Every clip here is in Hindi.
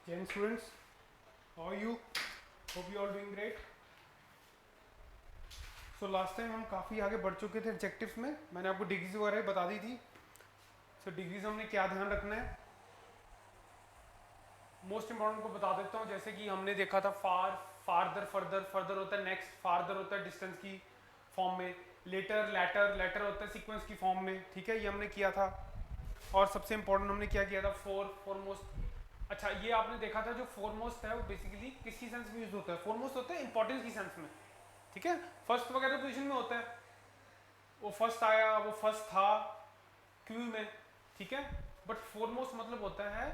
Gen students, how are you? Hope you all doing great. So last time हम काफ़ी आगे बढ़ चुके थे एडजेक्टिव्स में. मैंने आपको डिग्रीज वगैरह बता दी थी. सो डिग्रीज हमने क्या ध्यान रखना है, मोस्ट इंपॉर्टेंट को बता देता हूँ. जैसे कि हमने देखा था फार, फारदर, फर्दर, फर्दर होता है नेक्स्ट, फारदर होता है डिस्टेंस की फॉर्म में, लेटर, लेटर, लेटर होता है सीक्वेंस की फॉर्म में. ठीक है, ये हमने किया था. और सबसे इंपॉर्टेंट हमने क्या किया था, फोरमोस्ट. अच्छा, ये आपने देखा था जो फोरमोस्ट है वो बेसिकली किसी सेंस में यूज होता है. फोरमोस्ट होता है इंपॉर्टेंस की सेंस में. ठीक है, फर्स्ट वगैरह पोजीशन में होता है, वो फर्स्ट आया, वो फर्स्ट था क्यू में. ठीक है, बट फोरमोस्ट मतलब होता है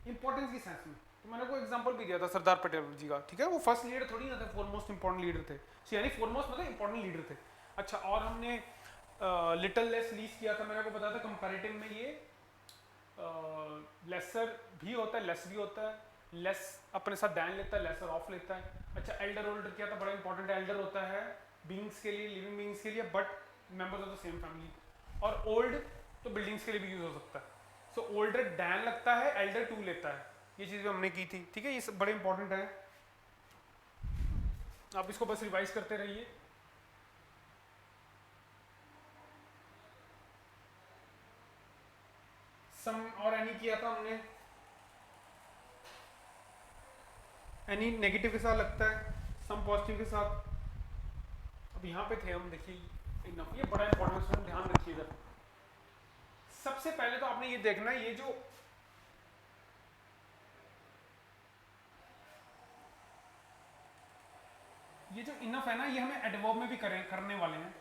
इंपॉर्टेंस की सेंस में. तो मैंने को एग्जांपल भी दिया था सरदार पटेल जी का. ठीक है, वो फर्स्ट लीडर थोड़ी ना थे, फोरमोस्ट इंपॉर्टेंट लीडर थे. यानी फोरमोस्ट मतलब इंपॉर्टेंट लीडर थे. अच्छा, और हमने लिटिल लेस लीस किया था. मैंने को बताया था कंपैरेटिव में ये लेसर भी होता है, लेस भी होता है. लेस अपने साथ दैन लेता है, लेसर ऑफ लेता है. अच्छा, एल्डर ओल्डर किया था, बड़ा इंपॉर्टेंट है. एल्डर होता है बींग्स के लिए, लिविंग बींग्स के लिए, but members of the same family. और ओल्ड तो बिल्डिंग्स के लिए भी यूज हो सकता है. सो ओल्डर डैन लगता है, एल्डर टू लेता है. ये चीज़ भी हमने की थी. ठीक है, ये सब बड़े इंपॉर्टेंट है, आप इसको बस रिवाइज करते रहिए. सम और एनी किया था हमने. एनी नेगेटिव के साथ लगता है, सम पॉजिटिव के साथ. अब यहाँ पे थे हम, देखिए ये बड़ा इंपॉर्टेंट है, ध्यान रखिएगा. सबसे पहले तो आपने ये देखना है, ये जो इनफ है ना, ये हमें एडवर्ब में भी करने वाले हैं.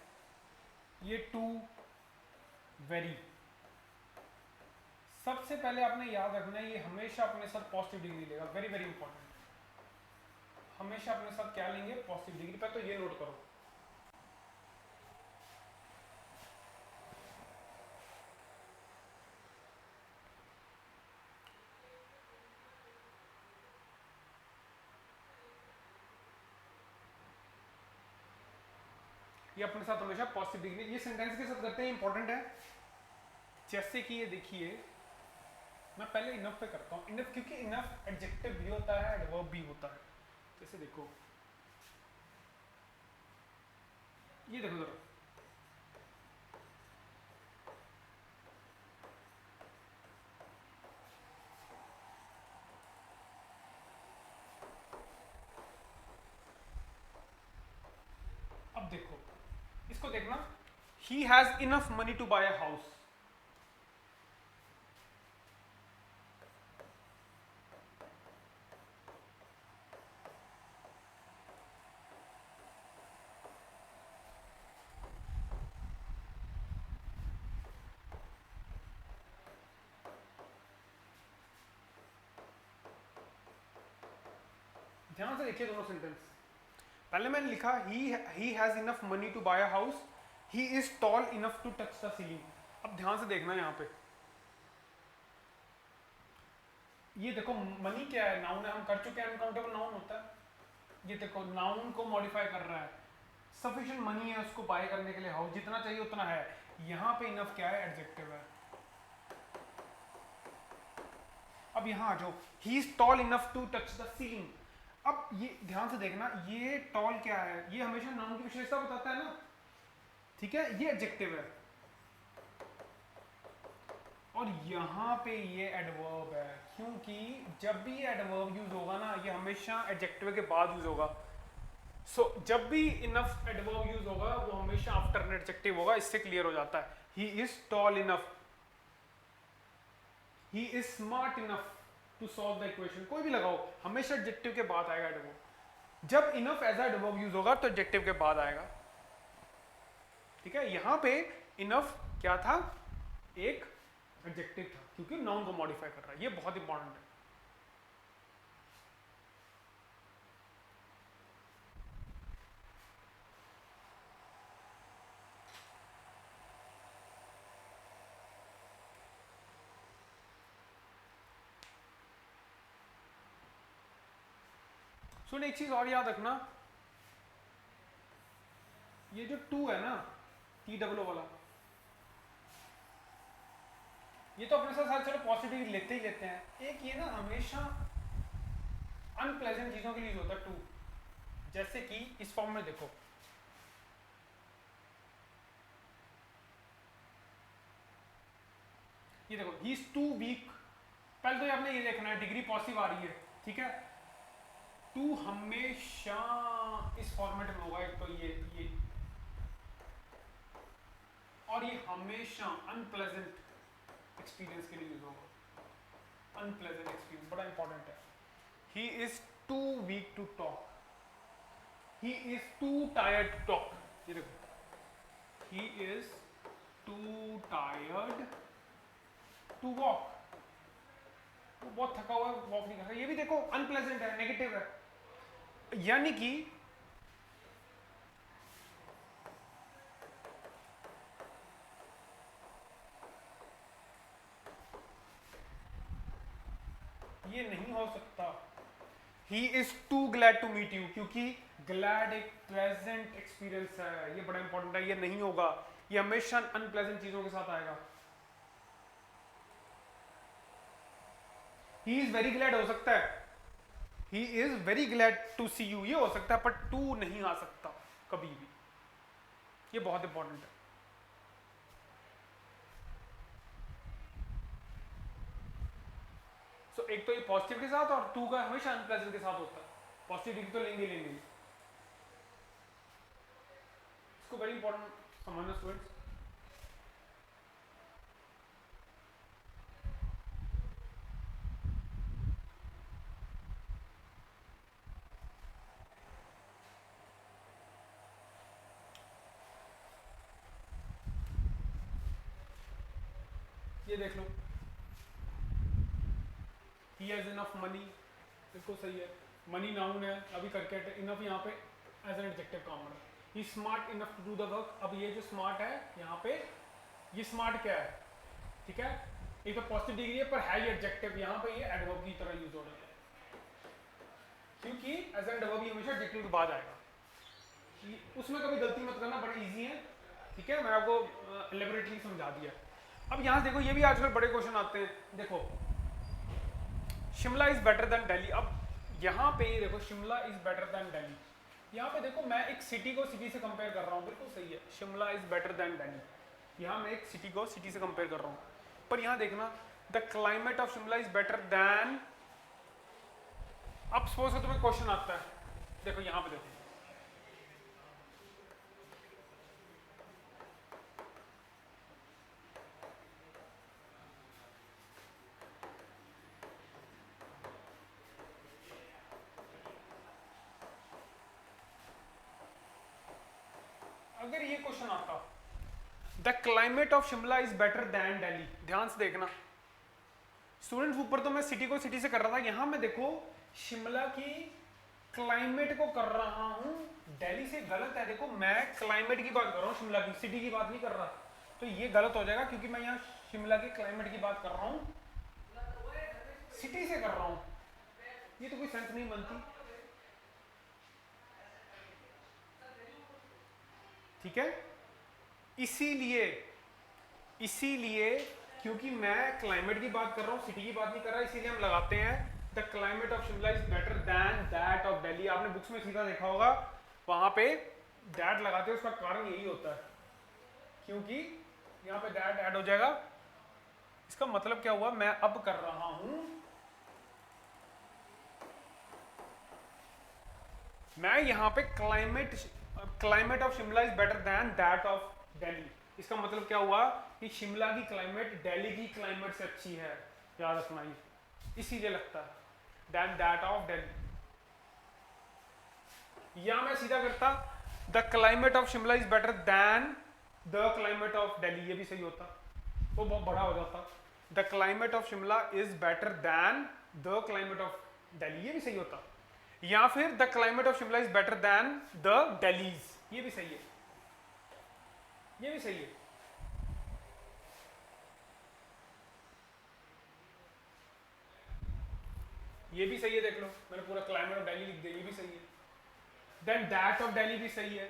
ये टू, वेरी, सबसे पहले आपने याद रखना है, ये हमेशा अपने साथ पॉजिटिव डिग्री लेगा. Very very important. हमेशा अपने साथ क्या लेंगे, पॉजिटिव डिग्री. पर तो ये नोट करो, ये अपने साथ हमेशा पॉजिटिव डिग्री. ये सेंटेंस के साथ करते हैं, इंपॉर्टेंट है. जैसे कि ये देखिए, मैं पहले इनफ पे करता हूँ. इनफ, क्योंकि इनफ एडजेक्टिव भी होता है, एडवर्ब भी होता है. जैसे देखो, ये देखो जरा, अब देखो, इसको देखना. He has enough money to buy a house. ध्यान से देखिए दोनों सेंटेंस. पहले मैंने लिखा he has enough money to buy a house, he is tall enough to touch the ceiling. अब ध्यान से देखना यहाँ पे, ये देखो मनी क्या है, नाउन है, हम कर चुके हैं, अनकाउंटेबल नाउन होता है. ये देखो नाउन को मॉडिफाई कर रहा है. सफिशिएंट मनी है उसको बाय करने के लिए, हाउस जितना चाहिए उतना है. यहाँ पे इनफ क्या है, एडजेक्टिव है. अब यहाँ आ जाओ, he is tall enough to touch the ceiling. अब ये ध्यान से देखना, ये टॉल क्या है, ये हमेशा नाउन की विशेषता बताता है ना. ठीक है, ये एडजेक्टिव है. और यहाँ पे ये एडवर्ब है, क्योंकि जब भी ये एडवर्ब यूज होगा ना, ये हमेशा एडजेक्टिव के बाद यूज होगा. सो जब भी इनफ एडवर्ब यूज होगा, वो हमेशा आफ्टर एन एडजेक्टिव होगा. इससे क्लियर हो जाता है. He is tall enough, he is smart enough to solve the equation. कोई भी लगाओ, हमेशा एडजेक्टिव के बाद आएगा एडवर्ब. जब इनफ एज एडवर्ब यूज होगा तो एडजेक्टिव के बाद आएगा. ठीक है, यहां पे इनफ क्या था, एक एडजेक्टिव था, क्योंकि नाउन को मॉडिफाई कर रहा है. ये बहुत इंपॉर्टेंट है. सुन, एक चीज और याद रखना, ये जो टू है ना, टी डब्ल्यू वाला, ये तो अपने साथ साथ चलो पॉजिटिव लेते ही लेते हैं. एक ये ना हमेशा अनप्लेजेंट चीजों के लिए यूज होता है टू। जैसे कि इस फॉर्म में देखो, ये देखो ही इज टू वीक। पहले तो ये आपने ये देखना है डिग्री पॉजिटिव आ रही है, ठीक है। टू हमेशा इस फॉर्मेट में होगा, एक तो ये और ये हमेशा अनप्लेजेंट एक्सपीरियंस के लिए यूज होगा। अनप्लेजेंट एक्सपीरियंस बड़ा इंपॉर्टेंट है। He is too weak to talk, he is too tired to talk. ये देखो he is too tired to walk, वो बहुत थका हुआ है, वॉक नहीं कर रहा। ये भी देखो अनप्लेजेंट है, नेगेटिव है। यानी कि ये नहीं हो सकता। He is too glad to meet you, क्योंकि ग्लैड एक प्लेजेंट एक्सपीरियंस है, ये बड़ा इंपॉर्टेंट है। ये नहीं होगा, ये हमेशा अनप्लेजेंट चीजों के साथ आएगा। ही इज वेरी ग्लैड हो सकता है, he is very glad to see you, ये हो सकता है, पर टू नहीं आ सकता कभी भी। ये बहुत इंपॉर्टेंट है। सो एक तो ये पॉजिटिव के साथ, और टू का हमेशा अनप्लेजेंट के साथ होता है। पॉजिटिव डिग्री तो लेंगे लेंगे, इसको वेरी इंपॉर्टेंट समझना स्टूडेंट्स। ये देख लो, ही हैज इनफ मनी, बिल्कुल सही है। मनी नाउन है, अभी करके इनफ यहाँ पे एज एन एडजेक्टिव काम है। He smart enough to do the work. अब ये जो स्मार्ट है यहाँ पे, ये स्मार्ट क्या है, ठीक है, एक तो पॉजिटिव डिग्री है, पर है ये एडजेक्टिव, यहाँ पे ये एडवर्ब की तरह यूज हो रहा है, क्योंकि एज एन एडवर्ब ये हमेशा एडजेक्टिव के बाद आएगा। उसमें कभी गलती मत करना, बड़ा इजी है, ठीक है, मैं आपको एलेबोरेटली समझा दिया। अब यहाँ देखो, ये भी आजकल बड़े क्वेश्चन आते हैं। देखो Shimla is better than Delhi. अब यहाँ पे ये देखो Shimla is better than Delhi, यहाँ पे देखो मैं एक सिटी को सिटी से कंपेयर कर रहा हूँ, बिल्कुल सही है, Shimla is better than Delhi. यहाँ मैं एक सिटी को सिटी से कंपेयर कर रहा हूँ, पर यहाँ देखना the climate of Shimla is better than. अब सपोज तो तुम्हें क्वेश्चन आता है, देखो यहाँ पे देखो, अगर ये क्वेश्चन आता the climate of Shimla is better than Delhi, ध्यान से देखना स्टूडेंट्स, ऊपर तो मैं सिटी को सिटी से कर रहा था, यहां मैं देखो शिमला की क्लाइमेट को कर रहा हूं, दिल्ली से गलत है। देखो मैं क्लाइमेट की बात कर रहा हूं, शिमला की, सिटी की बात नहीं कर रहा, तो ये गलत हो जाएगा, क्योंकि मैं यहाँ शिमला के क्लाइमेट की बात कर रहा हूं, सिटी से कर रहा हूं, ये तो कोई सेंस नहीं बनती, ठीक है। इसीलिए क्योंकि मैं क्लाइमेट की बात कर रहा हूँ, सिटी की बात नहीं कर रहा, इसीलिए हम लगाते हैं the climate of Shimla is better than that of Delhi. आपने बुक्स में सीधा देखा होगा, वहां पे दैट लगाते हैं, उसका कारण यही होता है, क्योंकि यहाँ पे दैट ऐड हो जाएगा। इसका मतलब क्या हुआ, मैं अब कर रहा हूं, मैं यहाँ पे climate of Shimla is better than that of Delhi. इसका मतलब क्या हुआ कि शिमला की क्लाइमेट दिल्ली की क्लाइमेट से अच्छी है, याद रखना, ये इसीलिए लगता है देन दैट ऑफ दिल्ली। या मैं सीधा करता the climate of Shimla is better than the climate of Delhi, ये भी सही होता, वो बहुत बड़ा हो जाता। The climate of Shimla is better than the climate of Delhi, ये भी सही होता। या फिर the climate of Shimla is better than the Delhi's, ये भी सही है, ये भी सही है। ये भी सही है, देख लो मैंने पूरा क्लाइमेट ऑफ दिल्ली लिख दिया, ये भी सही है। देन दैट ऑफ दिल्ली भी सही है,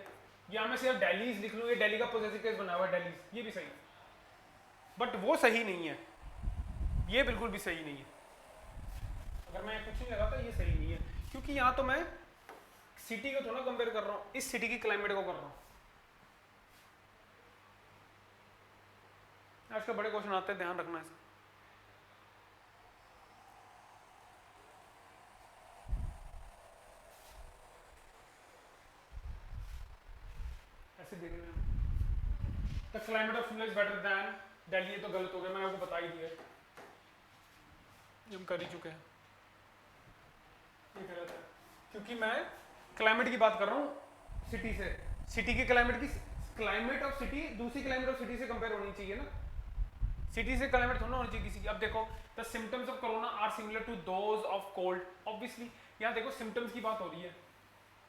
या मैं सिर्फ दिल्लीज लिख लूँ, ये दिल्ली का पोजेसिव केस बना हुआ है दिल्लीज, ये भी सही है, बट वो सही नहीं है, ये बिल्कुल भी सही नहीं है। अगर मैं कुछ नहीं लगाता ये सही नहीं है, क्योंकि यहाँ तो मैं सिटी को थोड़ा कंपेयर कर रहा हूँ, इस सिटी की क्लाइमेट को कर रहा हूँ। आजकल बड़े क्वेश्चन आते हैं, ध्यान रखना इसका। ऐसे देख रहे हैं, the climate of Shimla is better than Delhi. ये तो गलत हो गया, मैंने आपको बता ही दिया, हम कर ही चुके हैं, ये गलत है क्योंकि मैं क्लाइमेट की बात कर रहा हूँ सिटी से। सिटी की क्लाइमेट की, क्लाइमेट ऑफ सिटी दूसरी क्लाइमेट ऑफ सिटी से कंपेयर होनी चाहिए ना, सिटी से क्लाइमेट थोड़ा होनी चाहिए किसी की। अब देखो, the symptoms of corona are similar to those of cold. Obviously यहाँ देखो सिम्टम्स की बात हो रही है,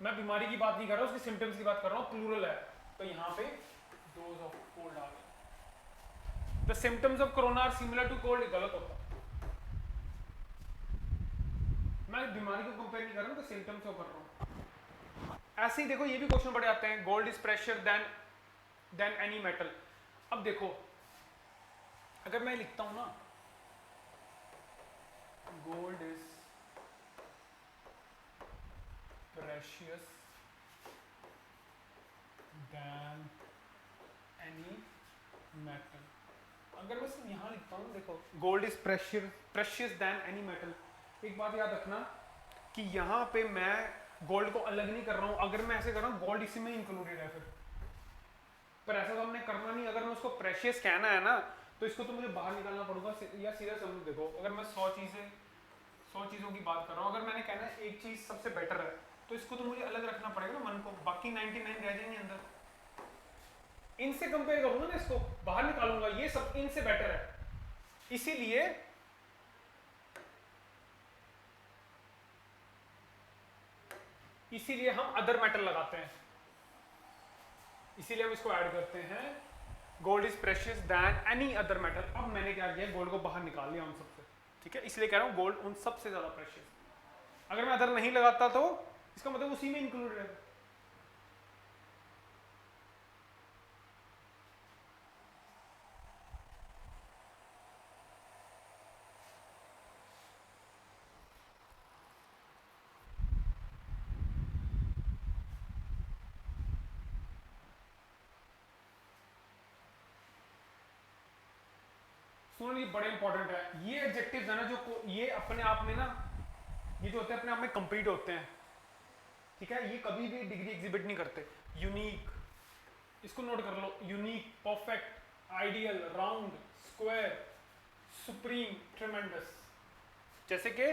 मैं बीमारी की बात नहीं कर रहा हूँ, उसकी सिम्टम्स की बात कर रहा हूँ, प्लूरल है, तो यहाँ पे दोज ऑफ कोल्ड आ गया। The symptoms of corona are similar to cold, गलत होता, मैं बीमारी को कंपेयर नहीं कर रहा हूँ, तो सिम्टम्स को कर रहा हूँ। ऐसे ही देखो ये भी क्वेश्चन बड़े आते हैं, gold is preciouser than any metal. अब देखो अगर मैं लिखता हूं ना, gold is precious than any metal, अगर मैं सिर्फ यहां लिखता हूं, देखो gold is precious than any metal, एक बात याद रखना कि यहाँ पे मैं गोल्ड को अलग नहीं कर रहा हूँ, अगर मैं ऐसे कर रहा हूँ गोल्ड इसी में इंक्लूडेड है फिर, पर ऐसा तो हमने करना नहीं। अगर मैं उसको प्रेशियस कहना है ना, तो इसको तो मुझे बाहर निकालना पड़ेगा, या सीधा समझ। देखो अगर मैं 100 चीज़ों की बात कर रहा हूँ, अगर मैंने कहना है एक चीज़ सबसे बेटर है, तो इसको तो मुझे अलग रखना पड़ेगा ना मन को, बाकी 99 रह जाएंगे अंदर। इनसे कंपेयर करूंगा ना, इसको बाहर निकालूंगा, ये सब इनसे बेटर है, इसीलिए हम अदर मेटल लगाते हैं, इसीलिए हम इसको ऐड करते हैं, gold is precious than any other metal. अब मैंने क्या किया, गोल्ड को बाहर निकाल लिया उन सबसे, ठीक है, इसलिए कह रहा हूं गोल्ड उन सबसे ज्यादा प्रेशियस। अगर मैं अदर नहीं लगाता तो इसका मतलब उसी में इंक्लूडेड है। सुनो, ये बड़े इंपॉर्टेंट है, ये एडजेक्टिव्स है ना जो ये अपने आप में ना, ये जो होते हैं अपने आप में कंप्लीट होते हैं, ठीक है, ये कभी भी डिग्री एग्जिबिट नहीं करते। यूनिक, इसको नोट कर लो, unique, perfect, ideal, round, square, supreme, tremendous. जैसे कि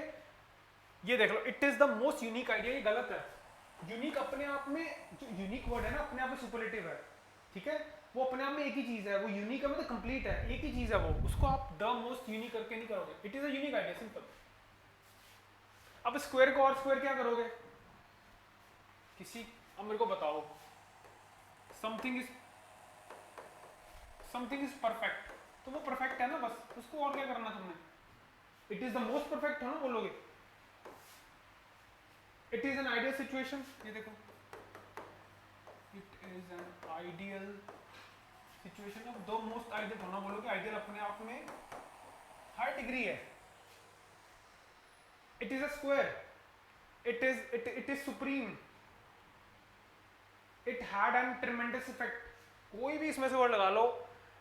ये देख लो, it is the most unique idea, ये गलत है। यूनिक अपने आप में, जो यूनिक वर्ड है ना अपने आप में सुपरलेटिव है, ठीक है, वो अपने आप में एक ही चीज है, वो यूनिक है मतलब कंप्लीट है, एक ही चीज है वो, उसको आप द मोस्ट यूनिक करके नहीं करोगे। It is a unique idea, simple. अब स्क्वायर को और स्क्वायर क्या करोगे, किसी, अब मेरे को बताओ, समथिंग इज परफेक्ट, तो वो परफेक्ट है ना, बस उसको और क्या करना तुमने। It is the most perfect है ना बोलोगे। It is an ideal situation, ये देखो, it is an ideal situation. अब दो मोस्ट आइडियल होना बोलोगे, आइडियल अपने आप में हाई डिग्री है। It is a square, it is supreme, it had an ट्रेमेंडस effect. कोई भी इसमें से वर्ड लगा लो,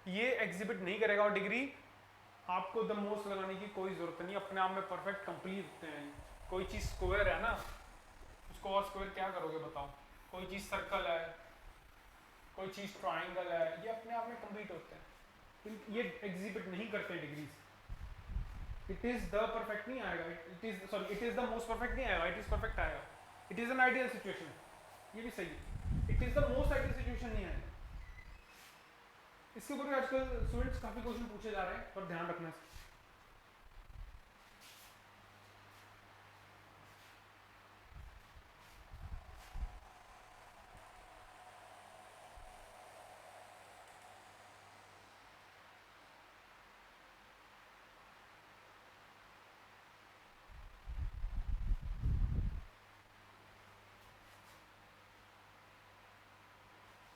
ये एग्जिबिट नहीं करेगा और डिग्री, आपको द मोस्ट लगाने की कोई जरूरत नहीं, अपने आप में परफेक्ट कंप्लीट होते हैं। कोई चीज स्क्वायर है ना, उसको और स्क्वायर क्या करोगे बताओ। कोई चीज सर्कल है, कोई चीज ट्राइंगल है, ये अपने आप में कंप्लीट होते हैं, ये एग्जिबिट नहीं करते degrees. It is the perfect नहीं आएगा, it is the most perfect नहीं आएगा, इट इज परफेक्ट आएगा। It is an ideal situation, ये भी सही है, it is the most ideal situation नहीं आएगा। इसके ऊपर आजकल स्टूडेंट्स काफी क्वेश्चन पूछे जा रहे हैं, पर ध्यान रखना है।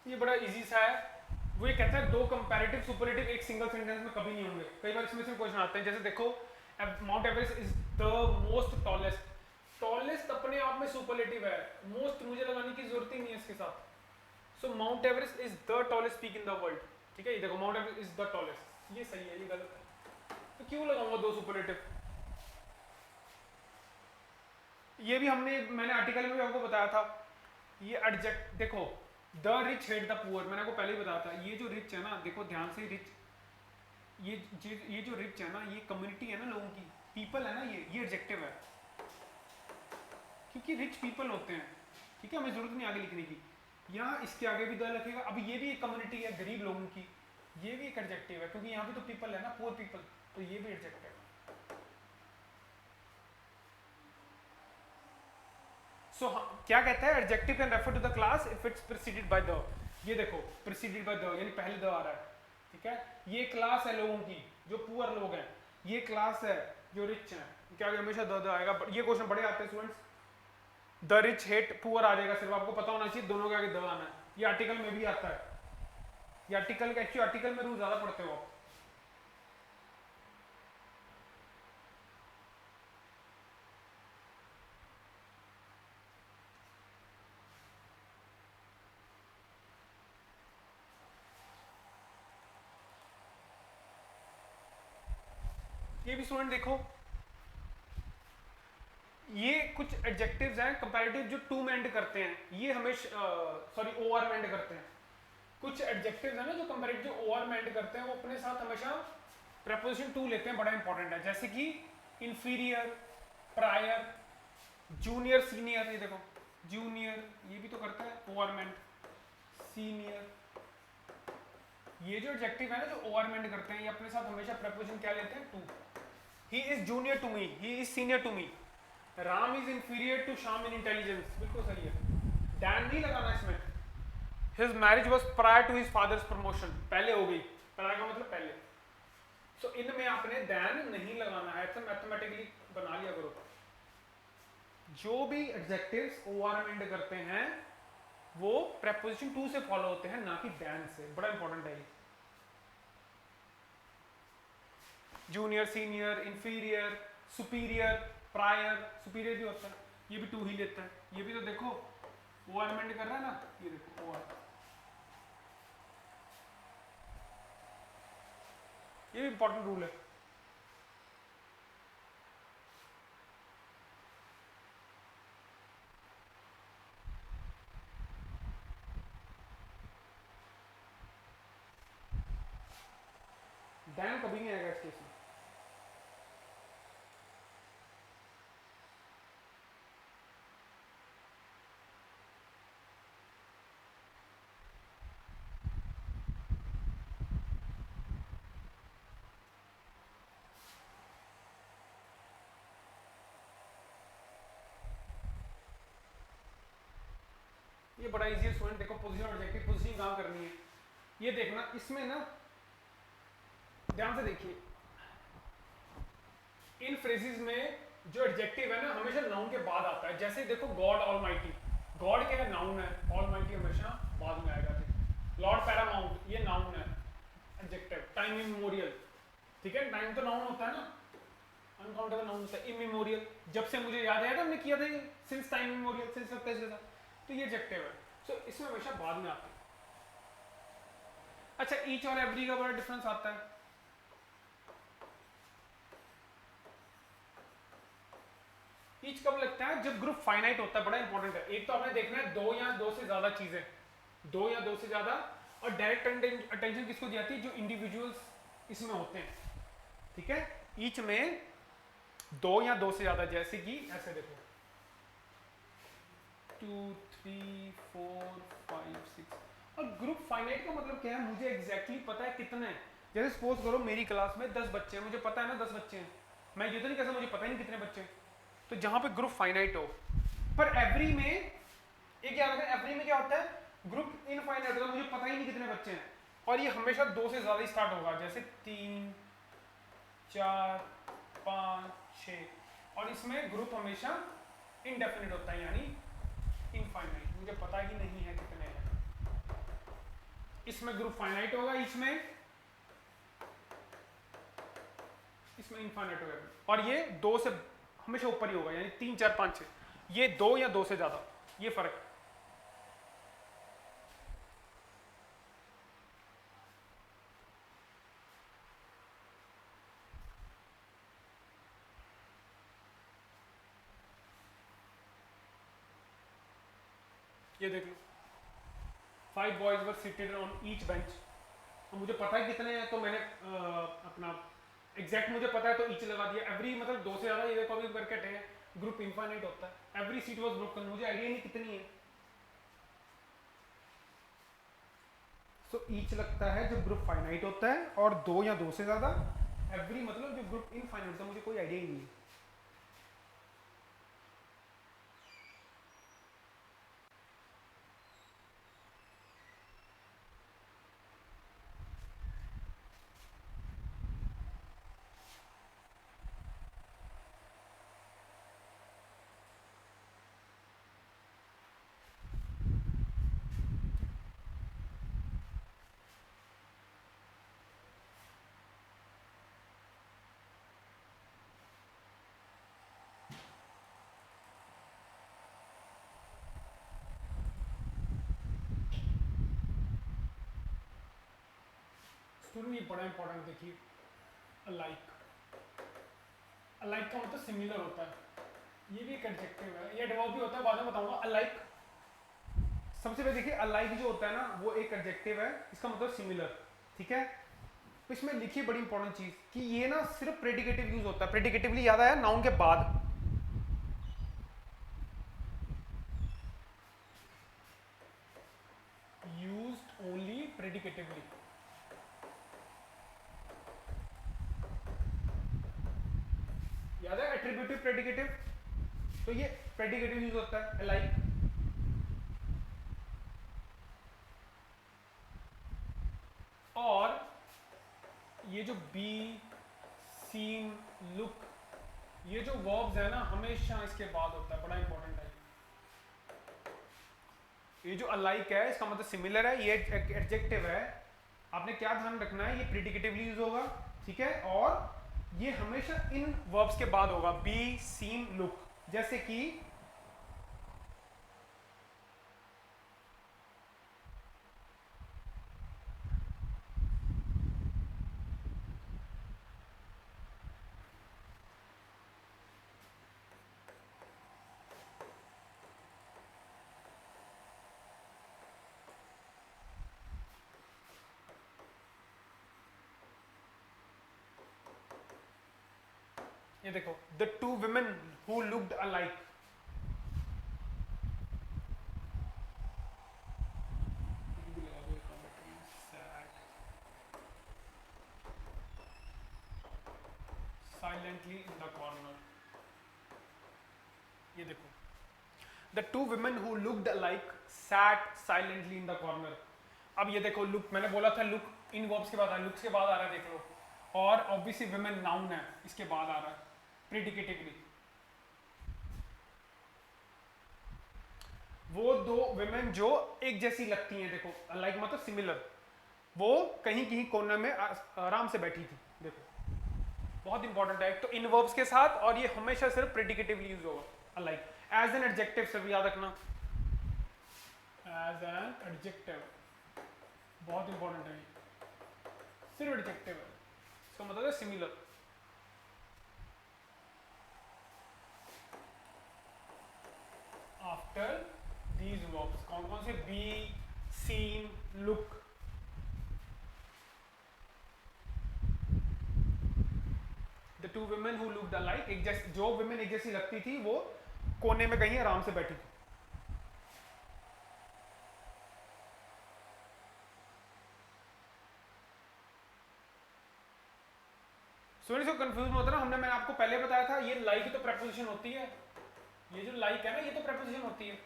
ये बड़ा इजी सा है, वो ये कहता है दो कंपैरेटिव सुपरलेटिव एक सिंगल सेंटेंस में कभी नहीं होंगे। कई बार इसमें से क्वेश्चन आते हैं, जैसे देखो Mount Everest is the most tallest, tallest अपने आप में सुपरलेटिव है, मोस्ट मुझे लगाने की जरूरत ही नहीं है इसके साथ। So Mount Everest is the tallest peak in the world, ठीक है, ये देखो Mount Everest is the tallest, ये सही है, ये गलत है, तो क्यों लगाऊंगा दो सुपरलेटिव। ये भी मैंने आर्टिकल में भी आपको बताया था, ये एडजेक्ट देखो, the rich hate the poor, मैंने आपको पहले ही बताया था, ये जो रिच है ना, देखो ध्यान से, रिच, ये जो रिच है ना, ये कम्युनिटी है ना लोगों की, पीपल है ना, ये एडजेक्टिव है, क्योंकि रिच पीपल होते हैं, ठीक है, हमें जरूरत नहीं आगे लिखने की, यहाँ इसके आगे भी द लिखेगा। अब ये भी एक कम्युनिटी है गरीब लोगों की, ये भी एक एडजेक्टिव है, क्योंकि यहाँ भी तो पीपल है ना, पुअर पीपल, तो ये भी एडजेक्टिव है। सो क्या कहता है, adjective can refer to the class if it's preceded by the, ये देखो प्रीसीडेड बाय द यानी पहले द आ रहा है, ठीक है, ये क्लास है लोगों की जो पुअर लोग हैं, ये क्लास है जो रिच हैं, क्या हमेशा द आएगा, ये क्वेश्चन बड़े आते हैं students, the rich hate poor आ जाएगा, सिर्फ आपको पता होना चाहिए दोनों के आगे द आना है, ये आर्टिकल में भी आता है, ये आर्टिकल का एक्चुअली आर्टिकल में रूल ज्यादा पढ़ते हो आप। ये भी स्टूडेंट देखो, ये कुछ एडजेक्टिव्स हैं कंपैरेटिव जो टू में एंड करते हैं, ये हमेशा सॉरी ओआर में एंड करते हैं, कुछ एडजेक्टिव्स हैं ना जो कंपैरेटिव जो ओआर में एंड करते हैं वो अपने साथ हमेशा प्रेपोजिशन टू लेते हैं, बड़ा इंपॉर्टेंट है, जैसे कि इंफीरियर, प्रायर, जूनियर, सीनियर, ये देखो जूनियर, ये भी तो करता है ओआर में एंड, सीनियर, ये जो एडजेक्टिव है ना जो ओआर में एंड करते हैं, ये अपने साथ हमेशा प्रेपोजिशन क्या लेते हैं, to. He is junior to me, he is senior to me, Ram is inferior to Shyam in intelligence, बिल्कुल सही है, डैन नहीं लगाना इसमें, his marriage was prior to his father's promotion, पहले हो गई, प्रायर का मतलब पहले, सो इनमें आपने दैन नहीं लगाना है, तो मैथमेटिकली बना लिया करो, जो भी एडजेक्टिव्स ओआर में एंड करते हैं वो प्रेपोजिशन टू से फॉलो होते हैं, ना कि दैन से, बड़ा इंपॉर्टेंट है ये, junior, senior, inferior, superior, prior, superior भी होता है, ये भी टू ही लेता है, ये भी तो देखो ओआर में एंड कर रहा है ना, ये देखो ओआर, ये भी इंपॉर्टेंट रूल है। डैन कभी नहीं आएगा इस केस में, ये बड़ा इजी है स्टूडेंट, देखो पोजीशन और एडजेक्टिव, पोजीशन काम करनी है, ये देखना इसमें ना ध्यान से देखिए, इन फ्रेजेस में जो एडजेक्टिव है ना हमेशा नाउन के बाद आता है, जैसे देखो गॉड ऑलमाइटी, गॉड क्या है, नाउन है, ऑलमाइटी हमेशा बाद में आएगा, लॉर्ड पैरामाउंट ये नाउन है, एडजेक्टिव, टाइम इमेमोरियल, ठीक है, टाइम तो नाउन होता है ना, अनकाउंटेबल नाउन होता है, इमेमोरियल, जब से मुझे याद आया था हमने किया था ये, सिंस टाइम इमेमोरियल, सिंस लगता है, तो ये एडजेक्टिव है, सो इसमें हमेशा बाद में आता है। अच्छा, ईच और एवरी का बड़ा डिफरेंस आता है, ईच कब लगता है, जब ग्रुप फाइनाइट होता है, बड़ा इंपॉर्टेंट है, एक तो आपने देखना है दो या दो से ज्यादा चीजें, दो या दो से ज्यादा, और डायरेक्ट अटेंशन किसको दी जाती है, जो इंडिविजुअल्स इसमें होते हैं, ठीक है, ईच में दो या दो से ज्यादा, जैसे कि ऐसे देखो 2 3 4 5 6, और ग्रुप फाइनाइट का मतलब क्या है, मुझे एग्जैक्टली पता है कितने हैं, जैसे सपोज करो मेरी क्लास में 10 बच्चे हैं, मुझे पता है ना 10 बच्चे हैं, मैं ये तो नहीं कह सकता मुझे पता ही नहीं कितने बच्चे हैं, तो जहां पे ग्रुप फाइनाइट हो, पर एवरी में एक याद रखना, एवरी में क्या होता है, ग्रुप इनफाइनाइट होगा, मुझे पता ही नहीं कितने बच्चे हैं, और ये हमेशा दो से ज्यादा ही स्टार्ट होगा, जैसे 3 4 5 6, और इसमें ग्रुप हमेशा इनडेफिनिट होता है, यानी इनफाइनाइट, मुझे पता ही नहीं है कितने हैं, इसमें ग्रुप फाइनाइट होगा, इसमें इनफाइनाइट होगा, और ये दो से हमेशा ऊपर ही होगा, यानी 3 4 5 6, ये 2 या 2 से ज्यादा, ये फर्क है। ये देख लो, 5 boys were seated on each bench. मुझे पता है कितने हैं, तो मैंने अपना एग्जैक्ट मुझे पता है तो ईच लगा दिया। एवरी मतलब 2 से ज्यादा, ये देखो अभी करके है, ग्रुप इनफाइनाइट होता है। एवरी सीट वाज ब्रोकन, मुझे आइडिया नहीं कितनी है। सो ईच लगता है जब ग्रुप फाइनाइट होता है, और 2 या 2 से ज्यादा। एवरी मतलब जो ग्रुप इनफाइनाइट होता है, मुझे कोई आइडिया ही नहीं है। स्टूडेंट ये बड़ा इंपॉर्टेंट देखिए, अलाइक। अलाइक का मतलब सिमिलर होता है, ये भी एक एडजेक्टिव है, ये एडवर्ब भी होता है, बाद में बताऊंगा। अलाइक, सबसे पहले देखिए अलाइक जो होता है ना, वो एक एडजेक्टिव है, इसका मतलब सिमिलर, ठीक है। तो इसमें लिखिए बड़ी इंपॉर्टेंट चीज कि ये ना सिर्फ प्रेडिकेटिव यूज होता है। प्रेडिकेटिवली याद आया, नाउन के बाद। Used only predicatively. याद है एट्रीब्यूटिव प्रेडिकेटिव, तो ये प्रेडिकेटिव यूज होता है लाइक। और ये जो बी, सीन, लुक, ये जो वर्ब्स है ना, हमेशा इसके बाद होता है, बड़ा इंपॉर्टेंट है। ये जो अलाइक है, इसका मतलब सिमिलर है, ये एडजेक्टिव है। आपने क्या ध्यान रखना है, ये प्रेडिकेटिवली यूज होगा, ठीक है। और ये हमेशा इन वर्ब्स के बाद होगा, बी, सीन, लुक। जैसे कि ये देखो, the two women who looked alike। Silently in the corner. ये देखो, the two women who looked alike sat silently in the corner। अब ये देखो, लुक मैंने बोला था, लुक इन वर्ब्स के बाद आ रहा है, लुक्स के बाद आ रहा है, देख लो। और ऑब्वियसली women नाउन है, इसके बाद आ रहा है प्रेडिकेटिवली। वो दो women जो एक जैसी लगती हैं, देखो लाइक मतलब सिमिलर, वो कहीं कहीं कोने में आराम से बैठी थी। देखो बहुत इंपॉर्टेंट है, एक तो इन वर्ब्स के साथ, और ये हमेशा सिर्फ प्रेडिकेटिवली यूज होगा लाइक। एज एन एडजेक्टिव सिर्फ याद रखना, एज एन एडजेक्टिव, बहुत इंपॉर्टेंट है, सिर्फ एडजेक्टिव है, इसका मतलब है सिमिलर। आफ्टर दीज वर्ब्स, कौन कौन से, be, seen, look. The two women who looked alike, एक जैसी, जो women एक जैसी लगती थी, वो कोने में कहीं आराम से बैठी थी। स्टूडेंट्स को कंफ्यूज होता है ना, मैंने आपको पहले बताया था, ये लाइक तो प्रेपोजिशन होती है, ये जो लाइक है ना, ये तो प्रेपोजिशन होती है,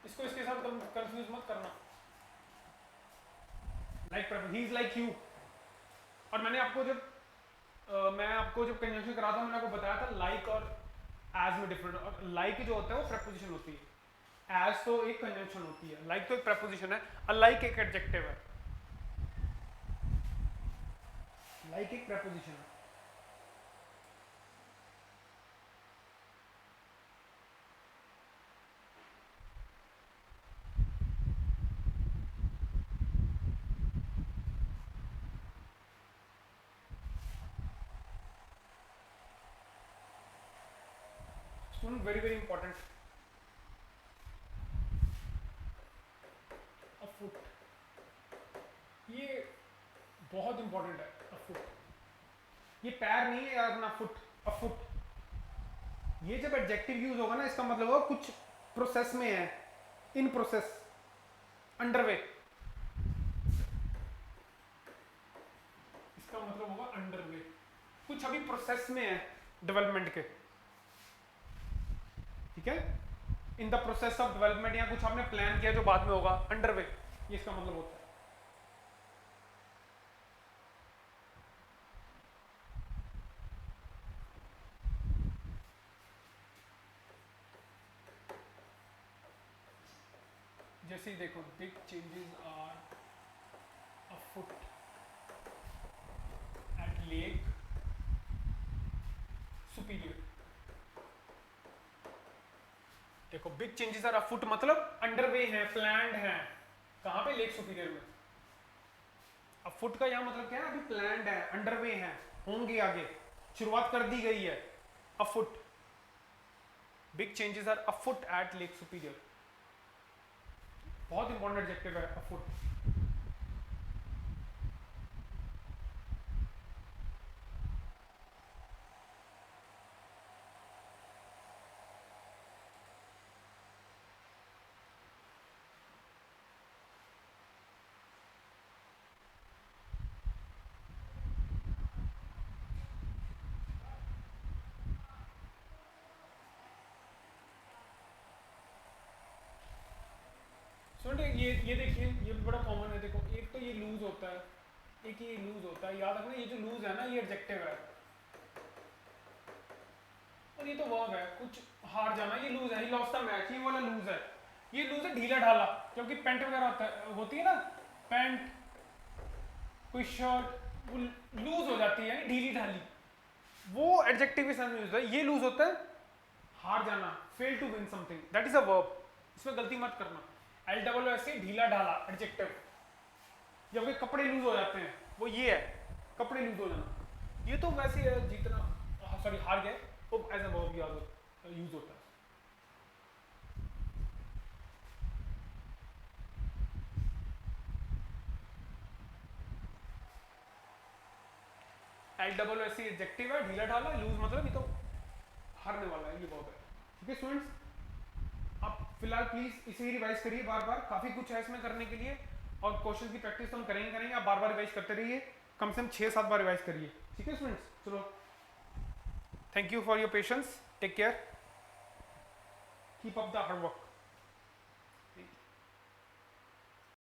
इसको इसके साथ कंफ्यूज मत करना। Like he is like you. और मैंने आपको जब कंजंक्शन करा था, मैंने आपको बताया था लाइक और एज में डिफरेंट। और लाइक जो होता है वो प्रेपोजिशन होती है, एज तो एक कंजंक्शन होती है, लाइक तो एक प्रेपोजिशन है, अलाइक एक एडजेक्टिव है। लाइक एक प्रेपोजिशन है। सुन, वेरी वेरी इंपॉर्टेंट, अफुट, ये बहुत इंपॉर्टेंट है। अफुट, ये पैर नहीं है यार अपना, फुट, अफुट। ये जब एडजेक्टिव यूज होगा ना, इसका मतलब होगा कुछ प्रोसेस में है, इन प्रोसेस, अंडरवे, इसका मतलब होगा अंडरवे, कुछ अभी प्रोसेस में है डेवलपमेंट के, ठीक है, in the process of development, या कुछ आपने प्लान किया जो बाद में होगा, अंडरवे, ये इसका मतलब होता है। जैसे ही देखो, big changes are afoot at Lake Superior. देखो, बिग चेंजेस आर अफुट मतलब अंडरवे है, प्लान्ड है, कहां पे, लेक सुपीरियर में। अफुट का यहां मतलब क्या है, अभी प्लान्ड है, अंडरवे है, होंगे आगे, शुरुआत कर दी गई है, afoot, big changes are afoot at Lake Superior, बहुत इंपॉर्टेंट एडजेक्टिव है अफुट। सुन, ये देखिए, ये बड़ा कॉमन है, देखो, एक तो ये लूज होता है, एक ये लूज होता है, याद रखना, ये जो लूज है ना, ये एडजेक्टिव है, और ये तो वर्ब है, कुछ हार जाना, ये लूज है, ये लॉस्ट द मैच, ये वाला लूज है, ये लूज है ढीला ढाला, क्योंकि पेंट वगैरह होता है, होती है ना पैंट, कोई शर्ट, वो लूज हो जाती है, यानी ढीली ढाली, वो एडजेक्टिव के साथ यूज है। ये लूज होता है हार जाना, fail to win something, that is a verb, इसमें गलती मत करना। एल डबल ऐसे ढीला ढाला एडजेक्टिव, जब के कपड़े लूज हो जाते हैं, वो ये है, कपड़े लूज हो जाना, ये तो वैसे है, जीतना, सॉरी हार गए, तो एज अ वर्ब यूज होता है। एल डबल ऐसी एडजेक्टिव है, ढीला ढाला, लूज मतलब ये तो हारने वाला है, ये वर्ब है, ठीक है स्टूडेंट्स। आप फिलहाल प्लीज इसे ही रिवाइज करिए बार बार, काफी कुछ है इसमें करने के लिए, और क्वेश्चन की प्रैक्टिस तो हम करेंगे, आप बार बार रिवाइज करते रहिए, कम से कम 6-7 बार रिवाइज करिए, ठीक है स्टूडेंट्स। चलो, thank you for your patience, take care, keep up the hard work.